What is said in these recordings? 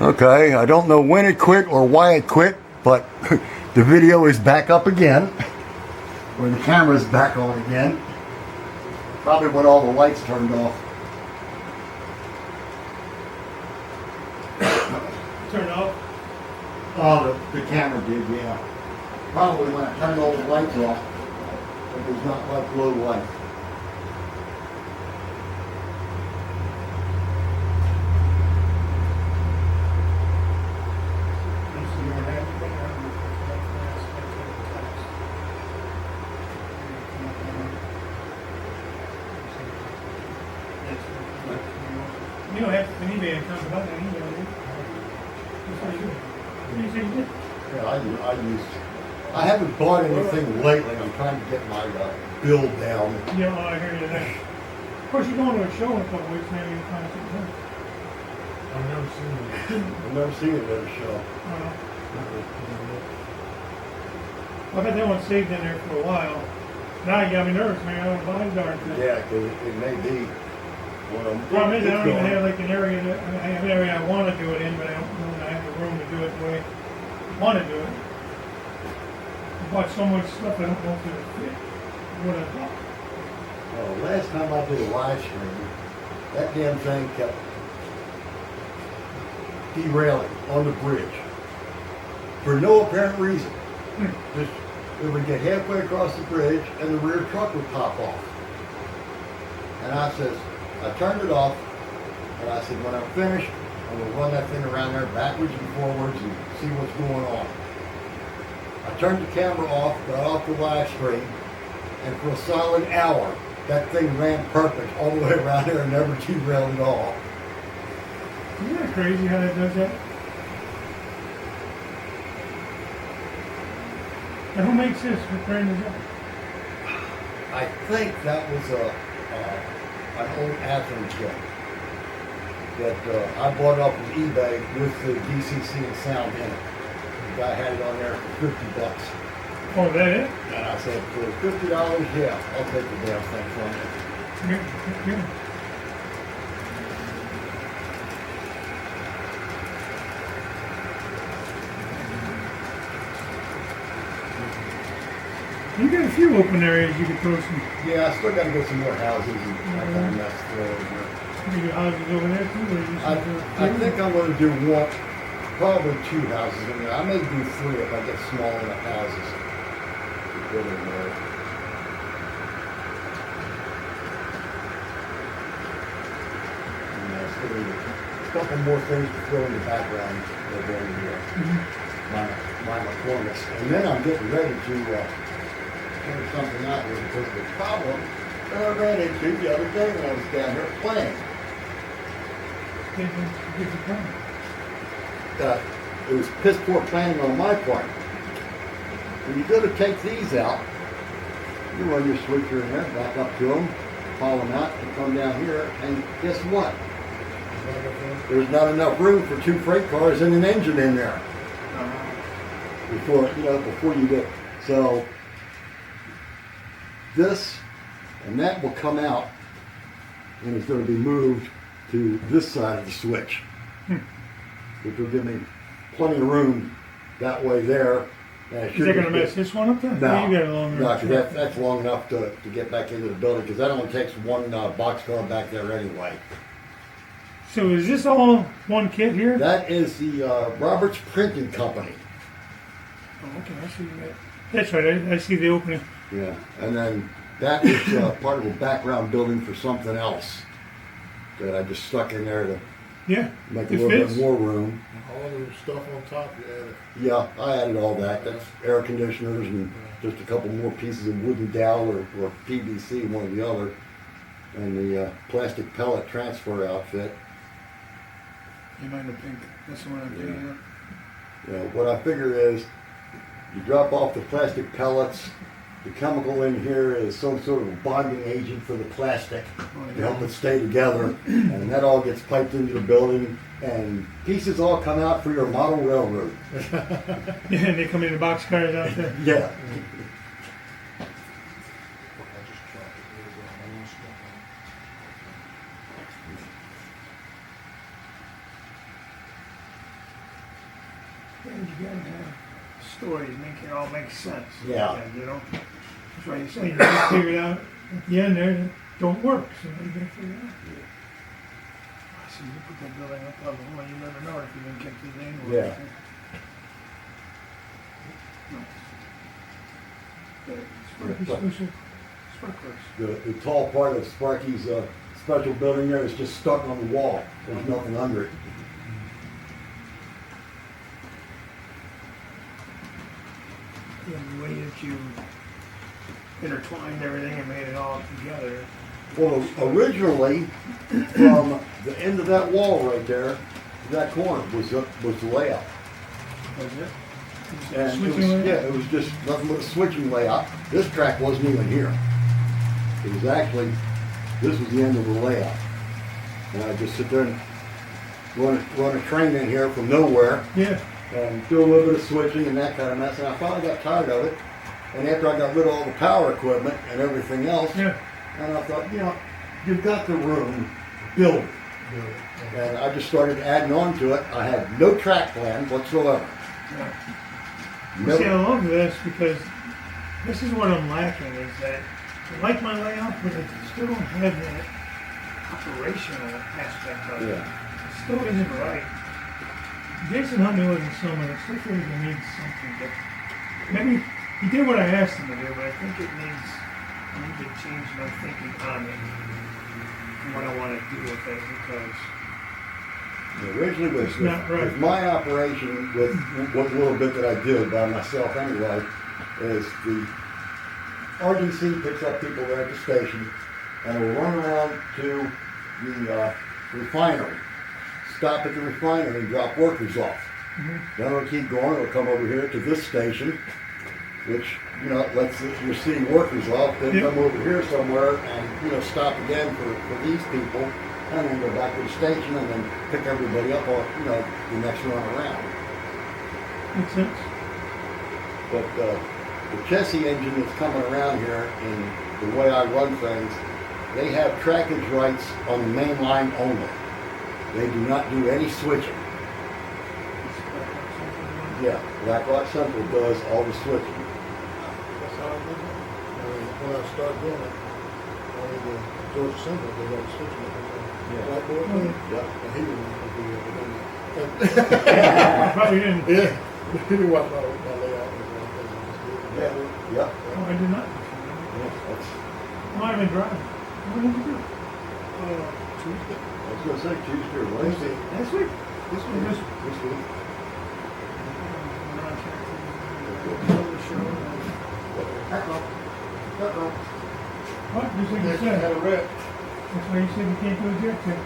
Okay, I don't know when it quit or why it quit, but the video is back up again. Or the camera's back on again. Probably when all the lights turned off. Turned off? Oh, the camera did, yeah. Probably when I turned all the lights off. It was not like low light. You don't have an eBay account about that email, do you? You say you did? Yeah, I haven't bought anything lately. I'm trying to get my bill down. Yeah, oh, I hear you there. Of course, you're going to a show in a couple weeks, maybe you can find something else. I've never seen it. I've never seen it at a show. I've had that one saved in there for a while. Now you got me nervous, man. I don't buy the darn thing. Yeah, because it may be one of them. Problem is, I don't even have like an area that I have an area I want to do it in, but I don't know that I have the room to do it the way I want to do it. I bought so much stuff I don't know if it'll fit what I bought. Well, last time I did a live stream, that damn thing kept derailing on the bridge for no apparent reason. Just it would get halfway across the bridge and the rear truck would pop off. And I turned it off, and I said, when I'm finished, I'm going to run that thing around there backwards and forwards and see what's going on. I turned the camera off, got off the live stream, and for a solid hour, that thing ran perfect all the way around there and never derailed at all. Isn't that crazy how that does that? And who makes this? What brand is that? I think that was an old Athearn kit that I bought off of eBay with the DCC and sound in it. The guy had it on there for $50. Oh, is that it? And I said, for $50, yeah, I'll take the damn thing from you. Yeah. You got a few open areas you could throw some. Yeah, I still got to get some more houses and that kind of mess through over here. You got houses over there too, or you I think I'm going to do one, probably 2 houses in there. I may do 3 if I get small enough houses to put in there. And still need a couple more things to throw in the background over here. My McCormick's. And then I'm getting ready to figure something out here because of the problem that I ran into the other day when I was down here playing. It was piss poor planning on my part. When you go to take these out, you run your switcher in there, back up to them, haul them out, and come down here, and guess what? There's not enough room for 2 freight cars and an engine in there. Before you get, so this and that will come out and it's going to be moved to this side of the switch, which will give me plenty of room that way there. And Is that going to mess this one up then? No, You got a long no, because that's long enough to get back into the building because that only takes one boxcar back there anyway. So is this all one kit here? That is the Roberts Printing Company. Oh, okay, I see that. That's right, I see the opening. Yeah, and then that is part of a background building for something else that I just stuck in there to make a little bit more room. All the stuff on top you added. Yeah, I added all that. That's air conditioners and just a couple more pieces of wooden dowel or PVC, one or the other, and the plastic pellet transfer outfit. You might have pink. That's the one I'm getting at. You know, what I figure is you drop off the plastic pellets. The chemical in here is some sort of bonding agent for the plastic to help it stay together. And that all gets piped into the building and pieces all come out for your model railroad. Yeah, they come in the box cars out there. Yeah. You gotta have stories, make it all make sense. Yeah. You know? That's why you say, you gotta figure it out at the end there, it don't work, so you gotta figure it out. I see, you put that building up on the wall, you never know if you didn't get the name. Yeah. Sparky special sparklers. The tall part of Sparky's special building there is just stuck on the wall. There's nothing under it. And the way that you intertwined everything and made it all together. Well, originally, from the end of that wall right there to that corner was the layout. Was it? And it Switching was, layout? yeah, it was just nothing but a switching layout. This track wasn't even here. It was actually, this was the end of the layout. And I just sit there and run a train in here from nowhere Yeah. and do a little bit of switching and that kind of mess. And I finally got tired of it. And after I got rid of all the power equipment and everything else, Yeah. and I thought, you know, you've got the room, build it. And I just started adding on to it. I had no track plan whatsoever. Yeah. Never- See, I love this because this is what I'm lacking is that I like my layout, but it still don't have that operational aspect of it. Yeah. It still isn't right. Jason Huntley wasn't someone that still feels it needs something, but maybe he did what I asked him to do, but I think I need to change my thinking on it and what I want to do with it because Originally It's not right. with my operation, with what little bit that I do by myself anyway, is the RDC picks up people there at the station and will run around to the refinery, stop at the refinery and drop workers off. Then it'll keep going, it'll come over here to this station, which, you know, lets your city workers off, then Yep. come over here somewhere and, you know, stop again for these people, and then go back to the station and then pick everybody up on, you know, the next run around. makes sense. But the Chessie engine that's coming around here, in the way I run things, they have trackage rights on the main line only. They do not do any switching. Yeah, Black Rock Central does all the switching. That's how I did it. When I started doing it, only the Georgia Central, they got switching it. Yeah. Blackboard, Yeah. and he didn't want to do it. Probably didn't. Yeah, he didn't watch my layout. Yeah, yeah. Oh, I did not. Yeah, that's, Oh, I've been driving. What did you do? Tuesday. I was gonna say Tuesday or Wednesday. Last week? This Oh, week. this This week. What? You said you Next, I had said. a wreck. That's why you said you can't do a jet check.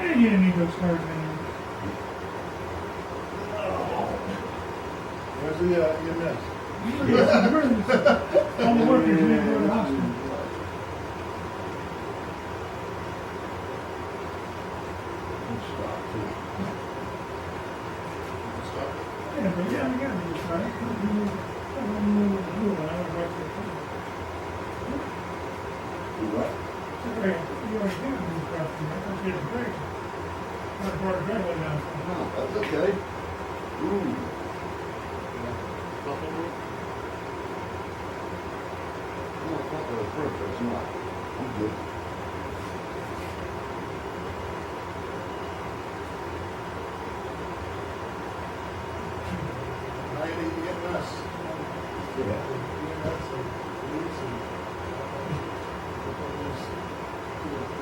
And you didn't need those cars anymore. Where's the EMS? All the workers need to go to the hospital. Stop. Yeah, but yeah, I got it. Right? I don't know what to do when I was right there. Do what? Sorry, you already got me across the I was getting great. I brought a driveway down. No, that's okay. Ooh. Stop over. No, I thought that was first, but it's not. I'm good. Now you need to get us. Yeah.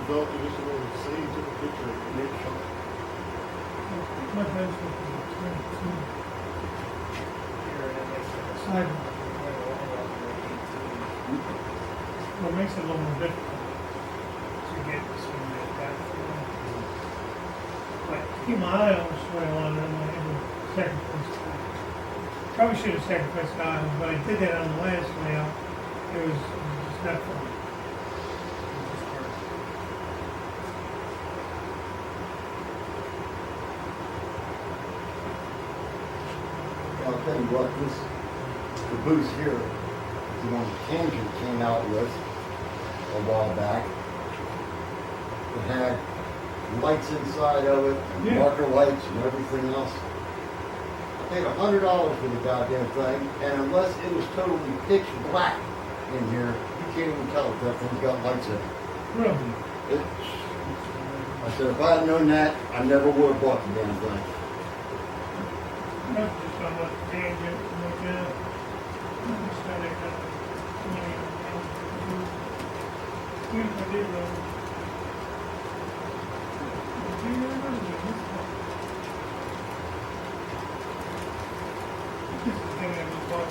Develop this little scene, took a picture of the shop. My place was sidewalk. What makes it a little more difficult to get this one back. But keep my eye on the swale on it, I had to sacrifice. Probably should have sacrificed the island, but I did that on the last layout. It was just not fun. It was just hard. I'll tell you what, this caboose here, the one Tangent came out with a while back. It had lights inside of it, and Yeah. marker lights and everything else. I paid $100 for the goddamn thing, and unless it was totally pitch black in here, you can't even tell if that thing's got lights in it. Really? I said, if I had known that, I never would have bought the damn thing. That's just on what tangent, like, aesthetic, things I did wrong. This is the thing I just bought.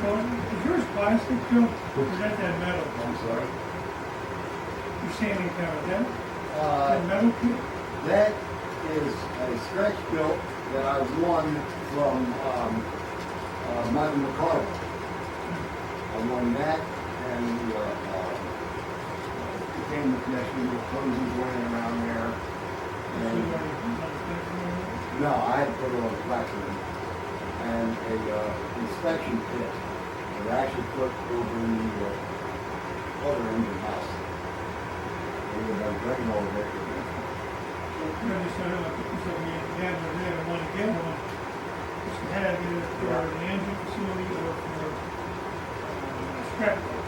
Is yours plastic, Joe? Or is that metal? I'm sorry. Your sanding tower, that Uh, metal kit? that is a stretch built that I won from Michael McCarver. I won that and became the connection with hoses laying around there. And no, I had to put it on the platform. And a inspection pit that I actually put over in the other engine house. We would have drain all of it. I just said, I put this over here, yeah, but I didn't want to get one. Just to have either for the engine facility or for scrap yard.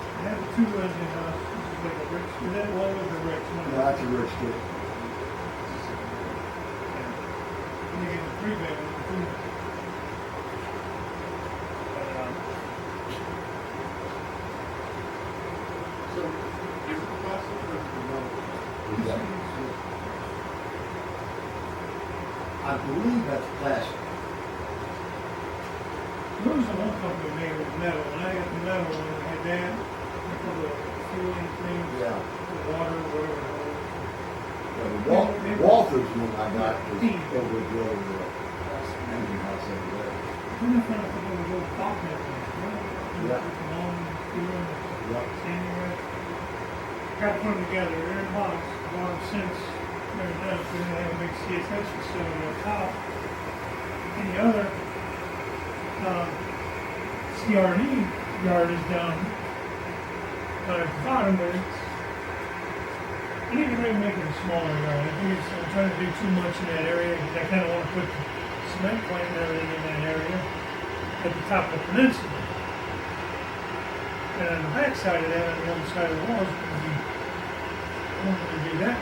I have a two engine house, this is like a Rich, is that Waller's or Rich? One of No, that's a rich kid. You get the three bedroom, too. So, is it plastic or is it metal? Exactly. I believe that's plastic. There was one company made with metal, and I got the metal one, I had that, a couple of fueling things, Yeah. the water, whatever it was. The Walters one I got was over the engine house over there. Then I found a couple of little pop networks, right? Yeah. With the long fueling, Yep. sanding right. Got to put them together, they're in a box, bought them since they're done, so they have a big CSX facility on top. And the other, CRD yard is down at the bottom, but it's, I need to maybe make it a smaller yard. I think it's, I'm trying to do too much in that area, because I kind of want to put the cement plant and everything in that area at the top of the peninsula. And on the back side of that, on the other side of the wall, is going to be, I want to do that.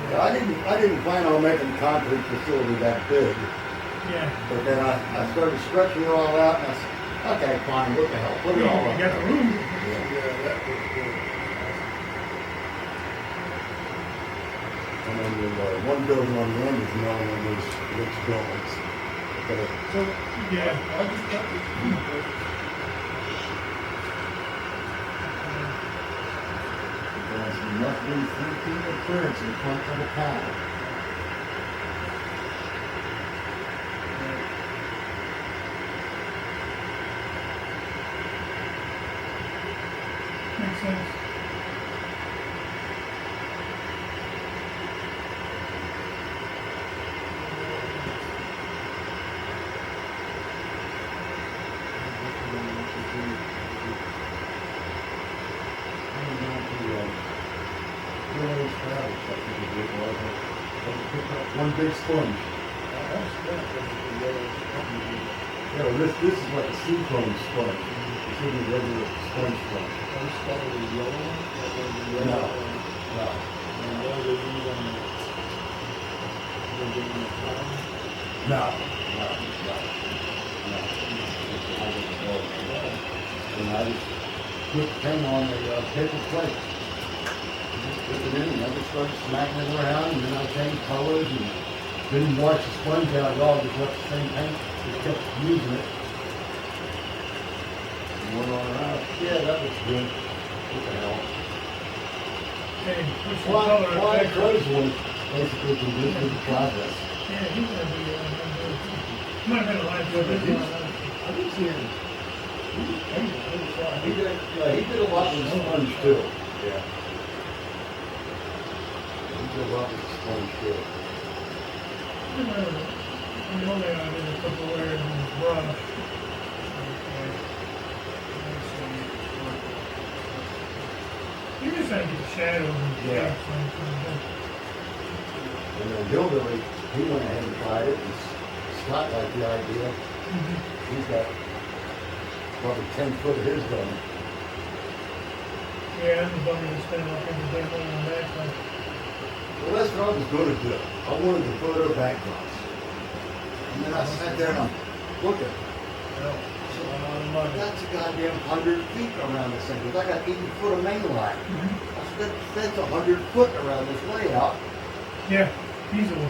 Yeah, I didn't plan on making the concrete facility that big, Yeah. but then I started stretching it all out and I said, okay, fine, what the hell, put it all You up. got the room. Yeah, that looks good. And then the one building on the end is another one of those rich buildings. Okay. So, Yeah. I just got this. There's must be 3 feet of clearance in front of the panel. Makes sense. One big sponge. Yeah, this is like a seafoam sponge. This isn't a regular sponge sponge. No, no. No, no, no, no. And I just put the pen on a paper plate. Just put it in and I just started smacking it around and then I changed colors and didn't wash the sponge out at all, just left the same paint, just kept using it. And went on around, yeah, that looks good. What the hell? say, what's the Well, color of Clyde that? Crow's one basically can do the progress. Yeah, he's gonna be, might have been a line to this one. I didn't see him. He did a lot with the sponge too. Yeah. He did a lot with the sponge too. I know they did a couple of layers in his brush. You just gotta get shadows and Yeah. shapes. And then Hillbilly, he went ahead and tried it, and Scott liked the idea. He's got probably 10 foot of his done. Yeah, I'm bugging to spend all kinds of day on that. But Well, that's what I was gonna do. I wanted to photo backdrops. And then I sat there and I'm looking. That's a goddamn 100 feet around this thing, because I got 80 foot of main line. I said, that's 100 foot around this layout. yeah, easily. I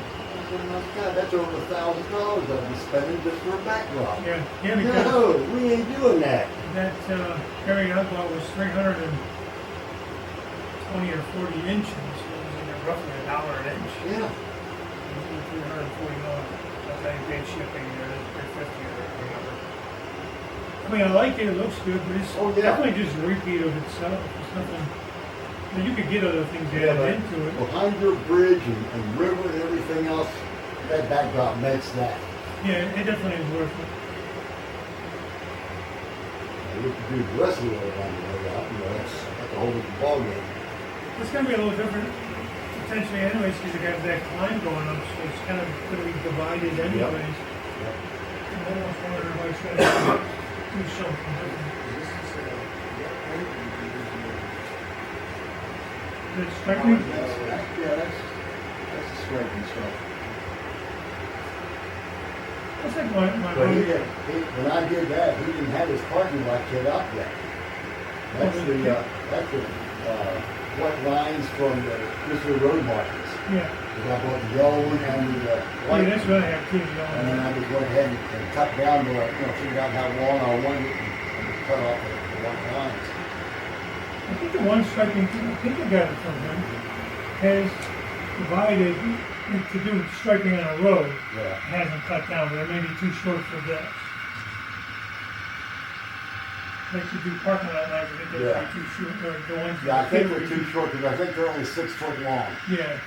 said, my God, that's over $1,000 I'll be spending just for a backdrop. Yeah, yeah, because No, we ain't doing that. that area I bought was 320 or 40 inches. It was like roughly $1 an inch. Yeah. It was $340. That's how you paid shipping there, $350 or whatever. I mean, I like it, it looks good, but it's Oh, yeah. definitely just a repeat of itself. It's nothing, I mean, you could get other things Yeah, added but into it. behind your bridge and river and everything else, that backdrop makes that. Yeah, it definitely is worth it. We could do the rest of the way around the layout, that's a whole different ballgame. It's gonna be a little different potentially anyways, because you got that climb going up, so it's kind of gonna be divided anyways. I'm almost wondering if I should do something different. Good striping? That's the striking stuff. That's like my But road. when I did that, he didn't have his parking lot kit up yet. That's the white lines from the Mr. Road markings. Yeah, Because I bought the yellow one and the yeah, white. that's what I have too, And then I just went ahead and cut down to, figured out how long I wanted it and just cut off the white lines. I think the one striping, I think I got it from him, has divided to do striping on a road. Yeah. It hasn't cut down, but it may be too short for this. Like to do parking lot lines, I think they're Yeah. too short, or the ones. Yeah, I that think fit they're would too be- short because I think they're only 6 foot long. Yeah.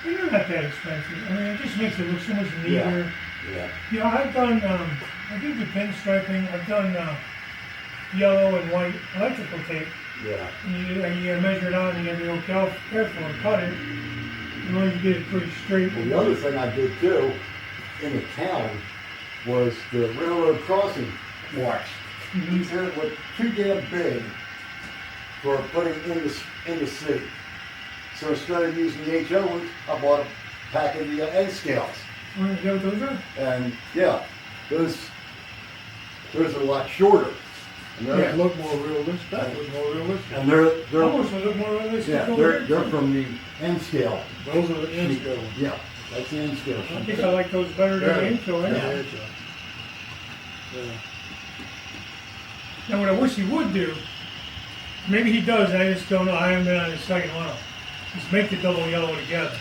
They're not that expensive. I mean, it just makes it look so much neater. Yeah. You know, I've done, I do the pinstriping, I've done, yellow and white electrical tape. Yeah. And you measure it out and you gotta be real careful and cut it. As long as you get it pretty straight. Well, the other thing I did too, in the town, was the railroad crossing marks. These here were too damn big for putting in the city. So instead of using the HO ones, I bought a pack of the N scales. Is that what those are? And yeah, those are a lot shorter. And Yeah. That look more realistic. That was more realistic. And they're Almost a little more realistic. yeah, over they're there. from the N scale. Those are the end scale ones. Yeah, that's the N scale. I think I like those better than the intro, eh? Yeah. Yeah. Now, what I wish he would do, maybe he does, I just don't know, I haven't been on his second one, is make the double yellow together.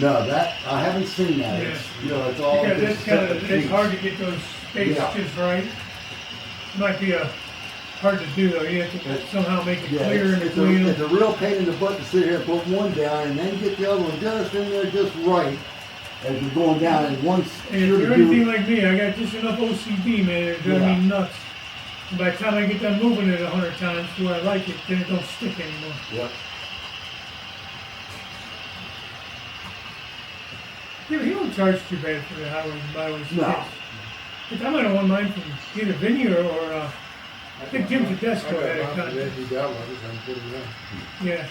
No, that I haven't seen that. Yeah. It's, it's all Because just it's kind separate of, it's sheets. hard to get those spaces Yeah. just right. Might be hard to do though, you have to somehow make it Yeah, clear in it's between a them. real pain in the butt to sit here and put one down and then get the other one just in there just right as you're going down. And once And if you're anything like me, I got just enough OCD, man, it drives me nuts. And by the time I get done moving it 100 times to where I like it, then it don't stick anymore. Yep. Yeah, but he don't charge too bad for the highways and byways. No. But I might have one mine from either Vinny or I think Jim Tedesco I had a got mine cut. today. He got one. I just haven't put it in. Yeah.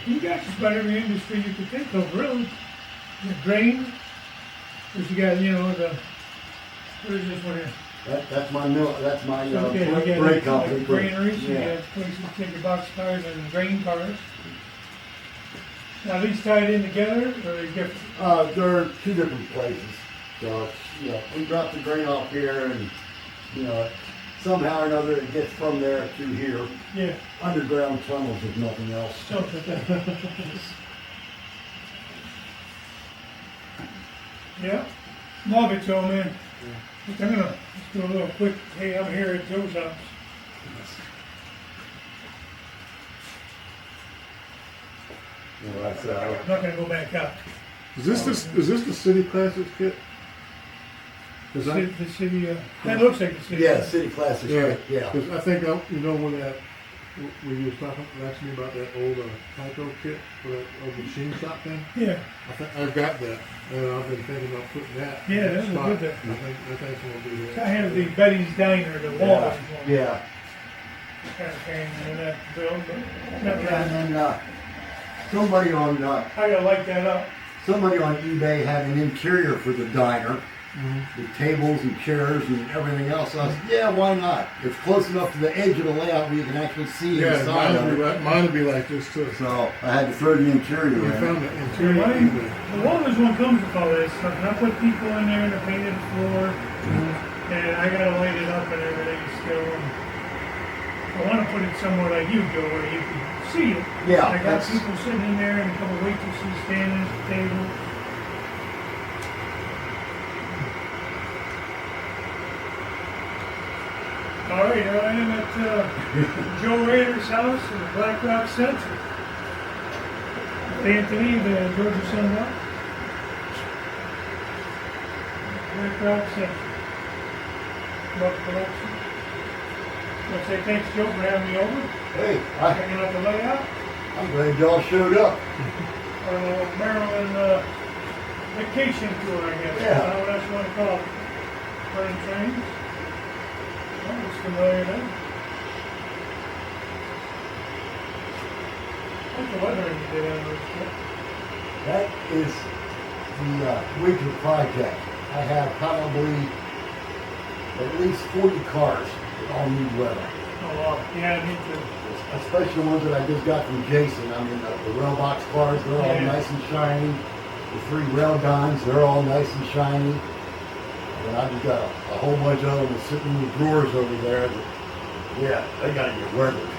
You got just about every industry you could think of, really. The grain, because you got, what is this one here? That's my mill. That's my Okay, we got brake company. like granaries, you Yeah. got places to take your box cars and grain cars. Now, are these tied in together, or are they different? There are two different places. So it's, we drop the drain off here and, somehow or another it gets from there to here. Yeah. Underground tunnels if nothing else. Yeah. Love it, Joe, man. I'm gonna just do a little quick, hey, I'm here at Joe's house. That's, I'm not gonna go back out. Is this the city classics kit? Cause The city, that looks like the city. yeah, City Classics, yeah, yeah. Cause I think, when that, when you was talking, asking me about that old Tyco kit for that old machine shop thing, Yeah, I've got that, and I've been thinking about putting that. Yeah, in the that was spot. good there. I think we'll do I that. have the Betty's Diner, the Walters one. Yeah. Kind of came in that bill, but never Yeah, mind. and then, somebody on, I gotta light that up. somebody on eBay had an interior for the diner. Mhm. The tables and chairs and everything else. I said, yeah, why not? It's close enough to the edge of the layout where you can actually see Yeah, inside of it. mine would be like this too. So I had to throw the interior You in. found the interior. Mine, eBay. the Walters one comes with all this stuff, and I put people in there and I painted the floor, and I gotta light it up and everything still. I wanna put it somewhere like you do, where you can see it. Yeah, I got that's- people sitting in there and a couple waitresses standing at the table. All right, here I am at Joe Rader's house in the Black Rock Central. Anthony, the Georgia Sunbelt. Black Rock Central. Buck Production. I'll say thanks, Joe, for having me over. Hey, Checking out the layout. I'm glad y'all showed up. Our little Maryland vacation tour, I guess. Yeah. I don't know what else you want to call it. Running trains. Well, it's familiar then. What's the weathering you did on this trip? That is the winter project. I have probably at least 40 cars that all need weather. Oh, wow. Yeah, me too. Especially the ones that I just got from Jason. I mean, the rail box cars, they're all Yeah. nice and shiny. The 3 rail guns, they're all nice and shiny. And I just got a whole bunch of them sitting in the drawers over there. Yeah, they gotta get weathered.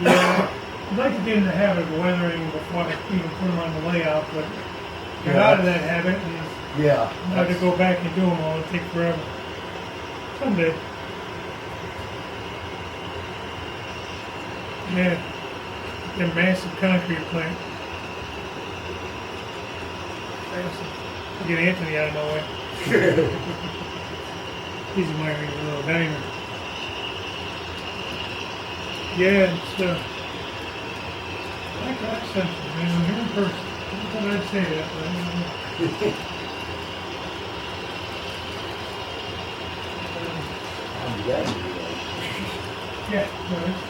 Yeah. I'd like to get in the habit of weathering before I even put them on the layout, but get Yeah. out of that habit and Yeah. I had to go back and do them all. It'll take forever. Someday. Yeah. The massive concrete plant. Massive. Get Anthony out of my way. He's admiring the little diner. Yeah, it's Black Rock Central, man. I'm here in person. I thought I'd say that, but I'm glad you did. yeah, no, it's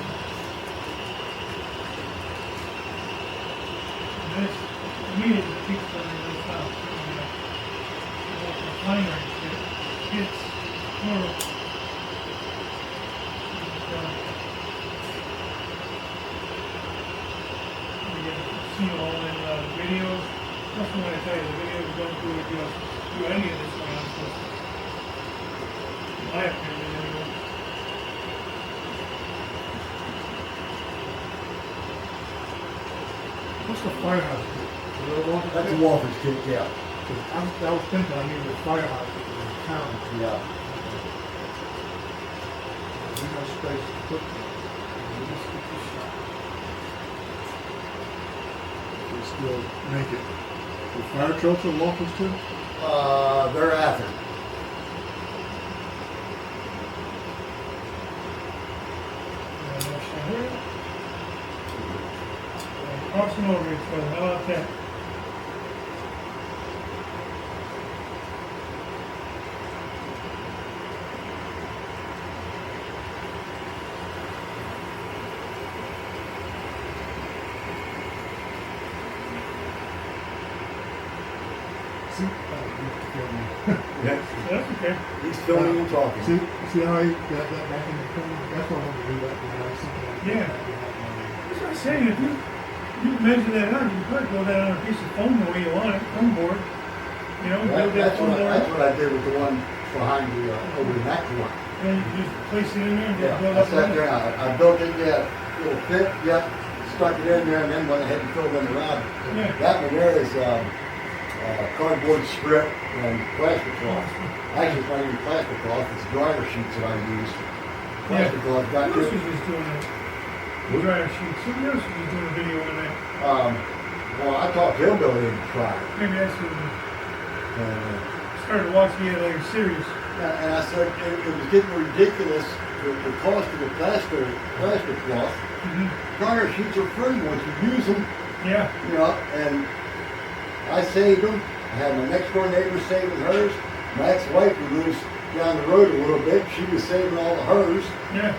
this immediately keeps on this house. The liner it's horrible. We see all in videos. That's what I tell you, the videos don't do any of this kind of stuff. In my opinion, anyway. What's the firehouse kit? Is that a Walker That's kit? a Walker's kit, yeah. I was thinking, I mean, the firehouse kit was in town. Yeah. We got space to put them. We still make it. The fire trucks are Walkers too? They're Athens. Crossing over each other, how about that? See? Yeah. That's okay. He's filming and talking. See how he got that back in the corner? That's what I want to do back behind something like Yeah. that. That's what I'm saying, if you measure that out, you could probably go down on a piece of foam the way you want it, foam board, You know, build that That's what four-door that's up, what I did with the one behind the, over in that corner. and you just place it in there and Yeah, just build I up. sat on there, it. I built it, yeah, little fit, yeah, stuck it in there and then went ahead and filled in around it. Yeah. That one there is, cardboard strip and plastic cloth. Actually, it's not even plastic cloth, it's dryer sheets that I use. Plastic cloth got Who else good. was just doing that? The dryer sheets. Who else was just doing a video on that? Well, I talked to Hillbilly in the fryer. Maybe that's who And, started watching it like a series. and I said, it was getting ridiculous, the cost of the plastic cloth. Mm-hmm. Dryer sheets are free once you use them. Yeah. You know, and I saved them. I had my next door neighbor saving hers. My ex-wife, who lives down the road a little bit, she was saving all of hers. Yeah.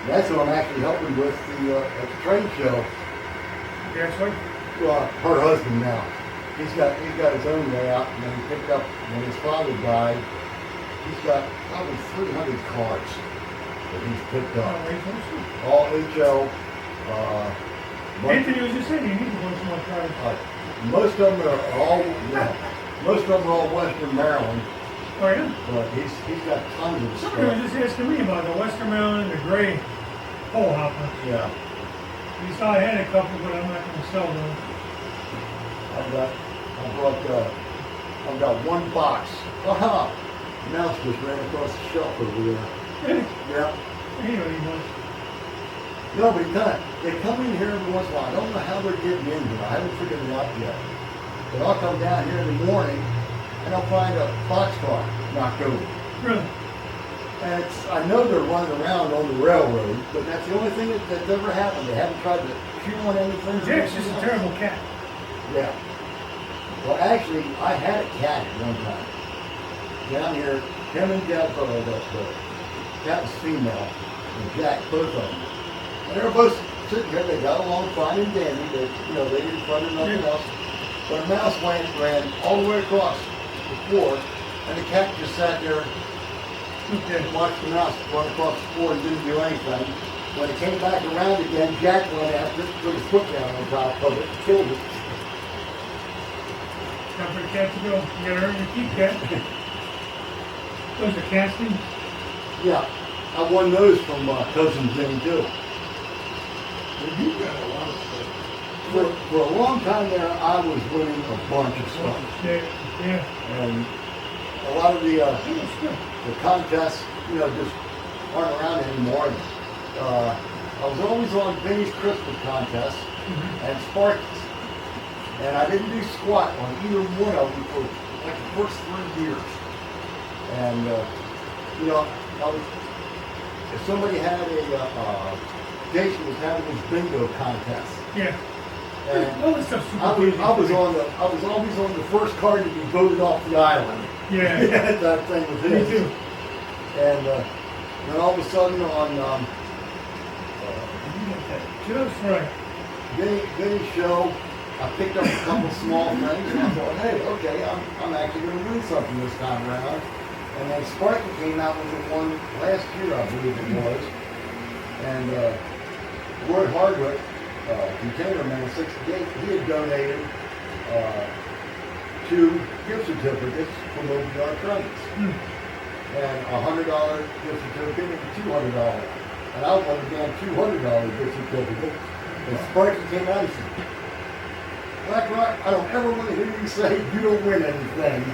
That's what I'm actually helping with at the trade show. That's right. Well, her husband now. He's got his own layout, and then he picked up when his father died. He's got probably 300 cards that he's picked Oh, up. wait, what's it? All HL. Anthony was just saying, you need to bunch more cars. Most of them are all, most of them are all Western Maryland, Oh, yeah? but he's got tons of Somebody was stuff. just asking me about the Western Maryland and the gray pole hopper. Yeah, He saw I had a couple, but I'm not going to sell them. I've got one box. Aha! Mouse just ran across the shelf over there. Hey, Yeah. anyway, he was. No, but they come in here every once in a while. I don't know how they're getting in here. I haven't figured it out yet. But I'll come down here in the morning and I'll find a boxcar knocked over. Really? And I know they're running around on the railroad, but that's the only thing that's ever happened. They haven't tried to chew on anything. Jack's just a terrible cat. Yeah. Well, actually, I had a cat at one time. Down here, him and Jack, the cat was female, and Jack, both of them. And they were both sitting here, they got along fine and dandy, they didn't fight or nothing else. But a mouse ran all the way across the floor, and the cat just sat there and watched the mouse run across the floor and didn't do anything. When it came back around again, Jack went after it, put his foot down on top of it, killed it. Time for the cat to go. You gotta earn your keep, cat. Those are castings. Yeah, I won those from Cousin Jim too. You got a lot of stuff. For a long time there, I was winning a bunch of stuff. Yeah. And a lot of the That's good. contests, just aren't around anymore. I was always on Vinny's Christmas contests and Sparky's. And I didn't do squat on either one of them for like the first 3 years. And, if somebody had Jason was having his bingo contest. Yeah. And All this stuff's super I was easy. always on the first card to be voted off the island. Yeah. That thing was Me his. too. And then all of a sudden on Just right. Vinny's show, I picked up a couple small things and I thought, hey, okay, I'm actually going to win something this time around. And then Sparky came out with the one last year, I believe it was. And Roy Hardwick, Container Man 68, he had donated 2 gift certificates from OBR Trains. And a $100 gift certificate and a $200. And I wanted a damn $200 gift certificate. And Sparky came out and said, Black Rock, I don't ever want to hear you say you don't win anything.